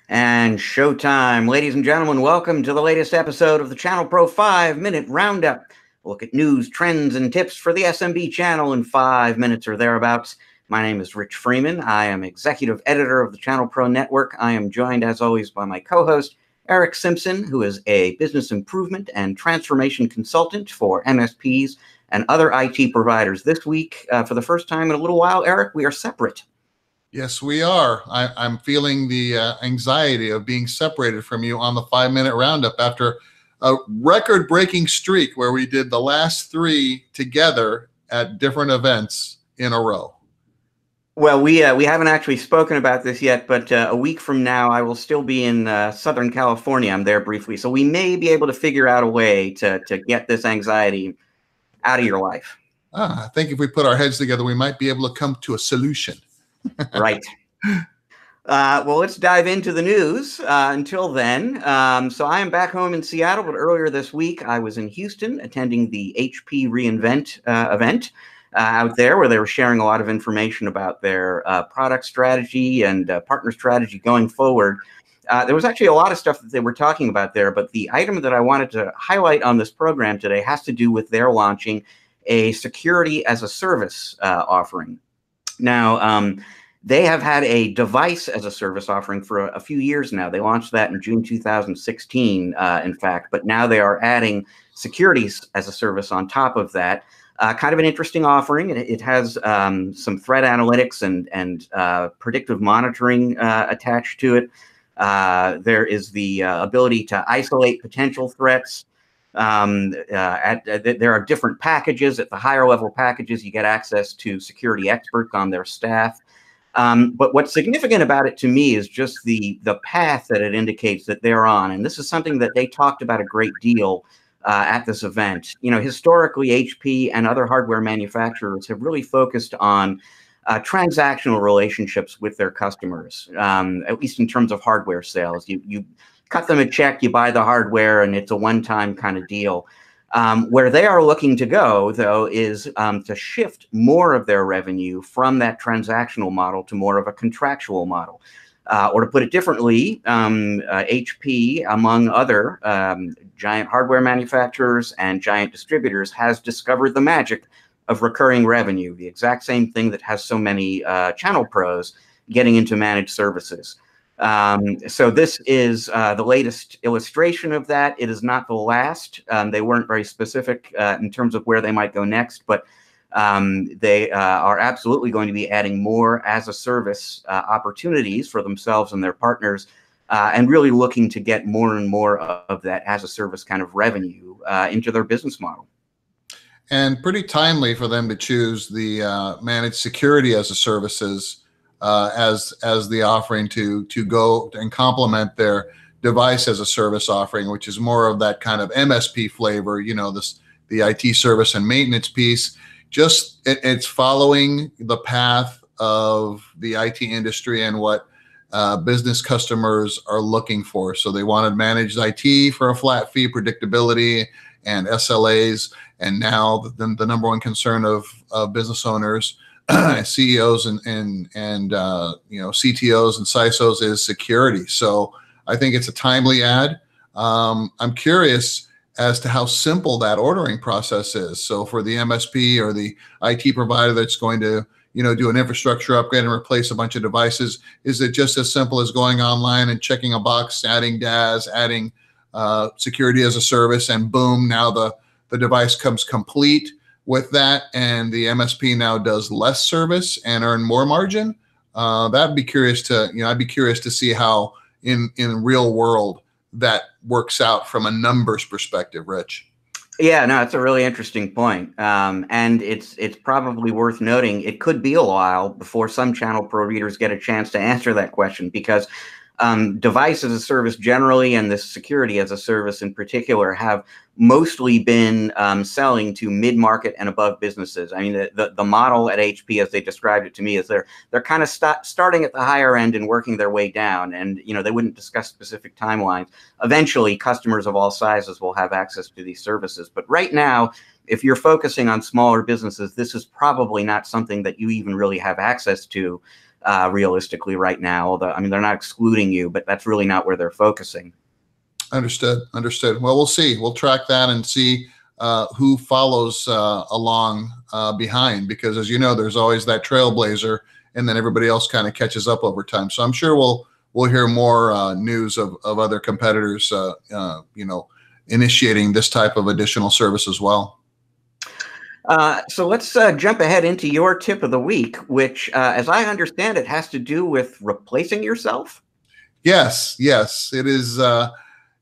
And showtime. Ladies and gentlemen, welcome to the latest episode of the ChannelPro 5-Minute Roundup. We'll look at news, trends, and tips for the SMB channel in 5 minutes or thereabouts. My name is Rich Freeman. I am executive editor of the ChannelPro Network. I am joined, as always, by my co-host, Erick Simpson, who is a business improvement and transformation consultant for MSPs and other IT providers. This week, for the first time in a little while, Erick, we are separate. Yes, we are. I'm feeling the anxiety of being separated from you on the 5-minute roundup after a record-breaking streak where we did the last 3 together at different events in a row. Well, we haven't actually spoken about this yet, but a week from now, I will still be in Southern California. I'm there briefly, so we may be able to figure out a way to get this anxiety out of your life. I think if we put our heads together, we might be able to come to a solution. Right. Well, let's dive into the news. Until then, so I am back home in Seattle, but earlier this week I was in Houston attending the HP reInvent event out there, where they were sharing a lot of information about their product strategy and partner strategy going forward. There was actually a lot of stuff that they were talking about there, but the item that I wanted to highlight on this program today has to do with their launching a security as a service offering. Now, they have had a device as a service offering for a few years now. They launched that in June 2016, in fact, but now they are adding securities as a service on top of that. Kind of an interesting offering. It has some threat analytics and predictive monitoring attached to it. There is the ability to isolate potential threats. There are different packages. At the higher level packages, you get access to security experts on their staff. But what's significant about it to me is just the path that it indicates that they're on. And this is something that they talked about a great deal at this event. You know, historically, HP and other hardware manufacturers have really focused on transactional relationships with their customers, at least in terms of hardware sales. You cut them a check, you buy the hardware, and it's a one-time kind of deal. Where they are looking to go, though, is to shift more of their revenue from that transactional model to more of a contractual model. Or to put it differently, HP, among other giant hardware manufacturers and giant distributors, has discovered the magic of recurring revenue, the exact same thing that has so many channel pros getting into managed services. So this is the latest illustration of that. It is not the last. They weren't very specific in terms of where they might go next, but they are absolutely going to be adding more as a service opportunities for themselves and their partners, and really looking to get more and more of that as a service kind of revenue into their business model. And pretty timely for them to choose the managed security as a services as the offering to go and complement their device as a service offering, which is more of that kind of MSP flavor, you know, the IT service and maintenance piece. Just it's following the path of the IT industry and what business customers are looking for. So they wanted managed IT for a flat fee, predictability, and SLAs. And now the number one concern of business owners, CEOs and you know, CTOs and CISOs is security. So I think it's a timely ad. I'm curious as to how simple that ordering process is. So for the MSP or the IT provider that's going to, you know, do an infrastructure upgrade and replace a bunch of devices, is it just as simple as going online and checking a box, adding DAS, adding security as a service, and boom, now the device comes complete with that, and the MSP now does less service and earn more margin? I'd be curious to see how in real world that works out from a numbers perspective, Rich. Yeah, no, it's a really interesting point. And it's probably worth noting it could be a while before some ChannelPro readers get a chance to answer that question, because device as a service generally and this security as a service in particular have mostly been selling to mid-market and above businesses. I mean, the model at HP, as they described it to me, is they're kind of starting at the higher end and working their way down. And, you know, they wouldn't discuss specific timelines. Eventually, customers of all sizes will have access to these services. But right now, if you're focusing on smaller businesses, this is probably not something that you even really have access to realistically right now. Although, I mean, they're not excluding you, but that's really not where they're focusing. Understood. Understood. Well, we'll see. We'll track that and see who follows along behind, because as you know, there's always that trailblazer, and then everybody else kind of catches up over time. So I'm sure we'll hear more news of other competitors, initiating this type of additional service as well. So let's jump ahead into your tip of the week, which, as I understand it, has to do with replacing yourself. Yes, it is.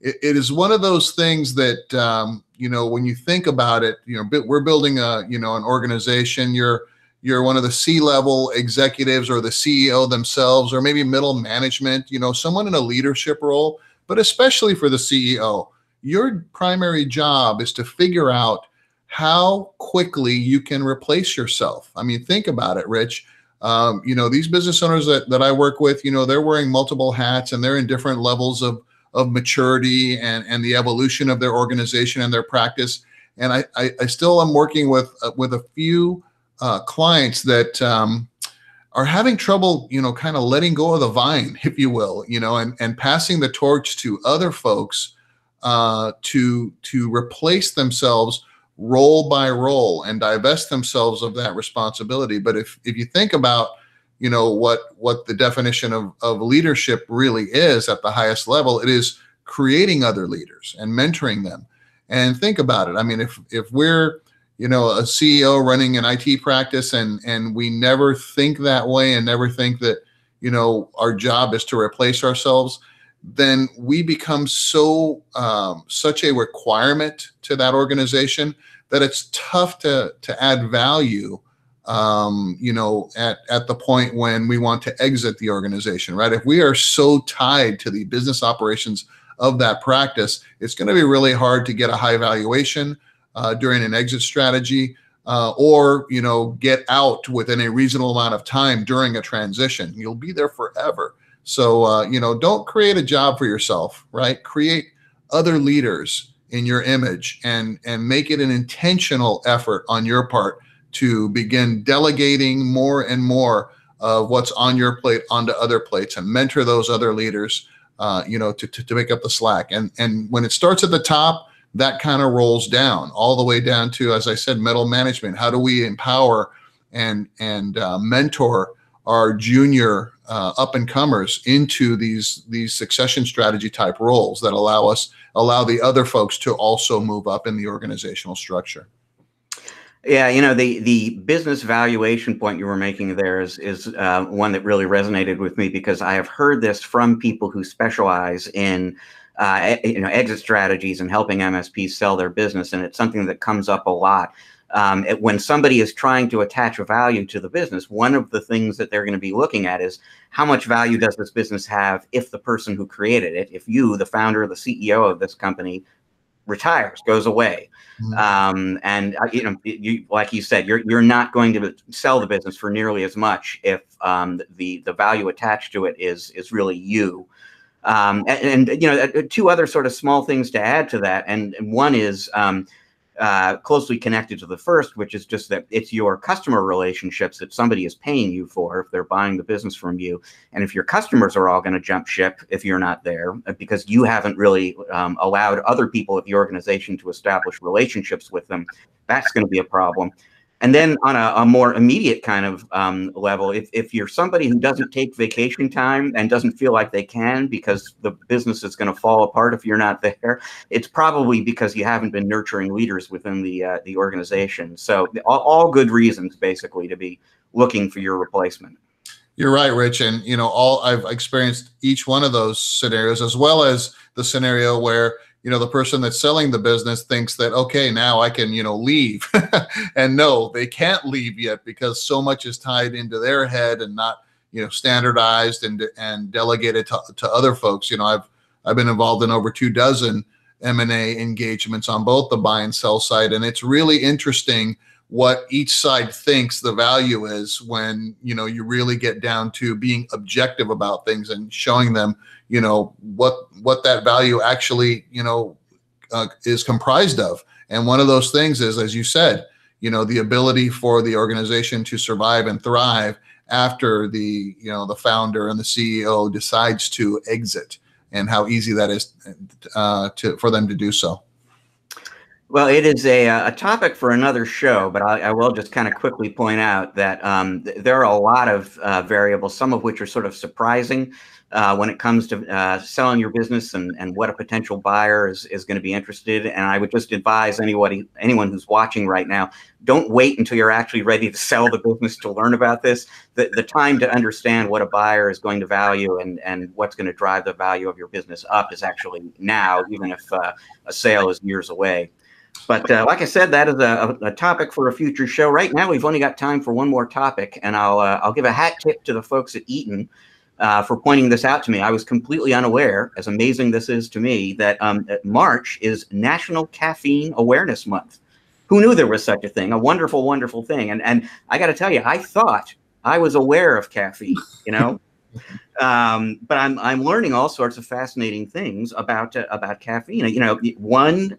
It is one of those things that when you think about it, we're building an organization. You're one of the C-level executives or the CEO themselves, or maybe middle management. Someone in a leadership role. But especially for the CEO, your primary job is to figure out how quickly you can replace yourself. I mean, think about it, Rich. These business owners that I work with, they're wearing multiple hats, and they're in different levels of maturity and the evolution of their organization and their practice. And I still am working with a few clients that are having trouble, kind of letting go of the vine, if you will, and passing the torch to other folks to replace themselves role by role and divest themselves of that responsibility. But if you think about what the definition of leadership really is at the highest level, it is creating other leaders and mentoring them. And think about it. I mean, if we're a CEO running an IT practice and we never think that way and never think that our job is to replace ourselves, then we become such a requirement to that organization that it's tough to add value at the point when we want to exit the organization, right? If we are so tied to the business operations of that practice, it's going to be really hard to get a high valuation during an exit strategy, or get out within a reasonable amount of time during a transition. You'll be there forever. So don't create a job for yourself, right? Create other leaders in your image and make it an intentional effort on your part to begin delegating more and more of what's on your plate onto other plates, and mentor those other leaders, to make up the slack. And when it starts at the top, that kind of rolls down all the way down to, as I said, middle management. How do we empower and mentor our junior up and comers into these succession strategy type roles that allow the other folks to also move up in the organizational structure? Yeah, the business valuation point you were making there is one that really resonated with me, because I have heard this from people who specialize in exit strategies and helping MSPs sell their business, and it's something that comes up a lot. When somebody is trying to attach a value to the business, one of the things that they're going to be looking at is how much value does this business have if the person who created it, if you, the founder or the CEO of this company, retires, goes away. And you, like you said, you're not going to sell the business for nearly as much if the value attached to it is really you. Two other sort of small things to add to that, and one is closely connected to the first, which is just that it's your customer relationships that somebody is paying you for if they're buying the business from you. And if your customers are all going to jump ship if you're not there, because you haven't really allowed other people at the organization to establish relationships with them, that's going to be a problem. And then on a more immediate kind of level, if you're somebody who doesn't take vacation time and doesn't feel like they can because the business is going to fall apart if you're not there, it's probably because you haven't been nurturing leaders within the organization. So all good reasons, basically, to be looking for your replacement. You're right, Rich. And, I've experienced each one of those scenarios, as well as the scenario where the person that's selling the business thinks that, okay, now I can, leave. And no, they can't leave yet, because so much is tied into their head and not, standardized and delegated to other folks. I've been involved in over 24 M&A engagements on both the buy and sell side. And it's really interesting what each side thinks the value is when, you really get down to being objective about things and showing them, what that value actually, is comprised of. And one of those things is, as you said, the ability for the organization to survive and thrive after the founder and the CEO decides to exit, and how easy that is for them to do so. Well, it is a topic for another show, but I will just kind of quickly point out that there are a lot of variables, some of which are sort of surprising when it comes to selling your business and what a potential buyer is going to be interested in. And I would just advise anyone who's watching right now, don't wait until you're actually ready to sell the business to learn about this. The time to understand what a buyer is going to value and what's going to drive the value of your business up is actually now, even if a sale is years away. But like I said, that is a topic for a future show. Right now, we've only got time for one more topic, and I'll give a hat tip to the folks at Eaton for pointing this out to me. I was completely unaware, as amazing this is to me, that March is National Caffeine Awareness Month. Who knew there was such a thing? A wonderful, wonderful thing. And I got to tell you, I thought I was aware of caffeine, but I'm learning all sorts of fascinating things about caffeine. One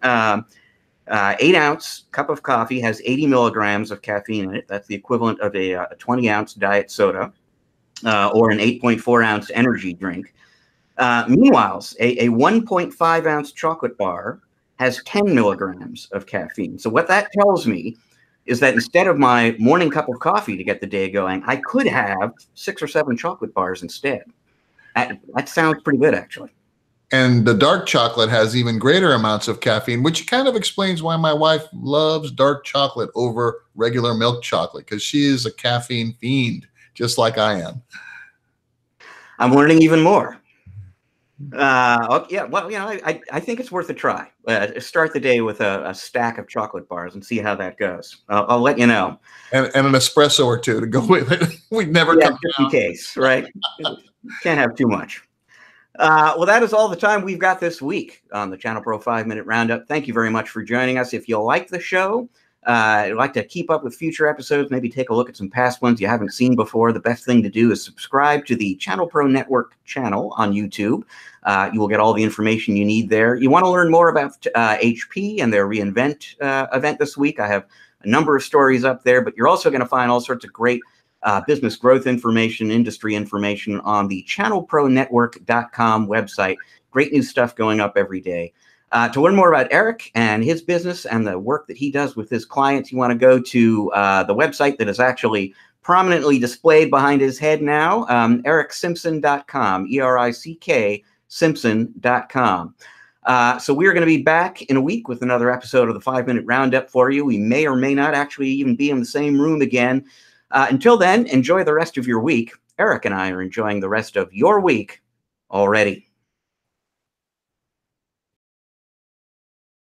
8-ounce cup of coffee has 80 milligrams of caffeine in it. That's the equivalent of a 20-ounce diet soda or an 8.4-ounce energy drink. Meanwhile, a 1.5-ounce chocolate bar has 10 milligrams of caffeine. So what that tells me is that instead of my morning cup of coffee to get the day going, I could have 6 or 7 chocolate bars instead. That sounds pretty good, actually. And the dark chocolate has even greater amounts of caffeine, which kind of explains why my wife loves dark chocolate over regular milk chocolate, because she is a caffeine fiend, just like I am. I'm learning even more. Yeah, well, I think it's worth a try. Start the day with a stack of chocolate bars and see how that goes. I'll let you know. And an espresso or two to go with it. We'd never come just in case, right? Can't have too much. Well, that is all the time we've got this week on the ChannelPro 5-Minute Roundup. Thank you very much for joining us. If you like the show, like to keep up with future episodes, maybe take a look at some past ones you haven't seen before, the best thing to do is subscribe to the ChannelPro Network channel on YouTube. You will get all the information you need there. You want to learn more about HP and their reInvent event this week. I have a number of stories up there, but you're also going to find all sorts of great business growth information, industry information on the ChannelProNetwork.com website. Great new stuff going up every day. To learn more about Erick and his business and the work that he does with his clients, you want to go to the website that is actually prominently displayed behind his head now, ErickSimpson.com, E-R-I-C-K, Simpson.com. So we're going to be back in a week with another episode of the 5-Minute Roundup for you. We may or may not actually even be in the same room again. Until then, enjoy the rest of your week. Erick and I are enjoying the rest of your week already.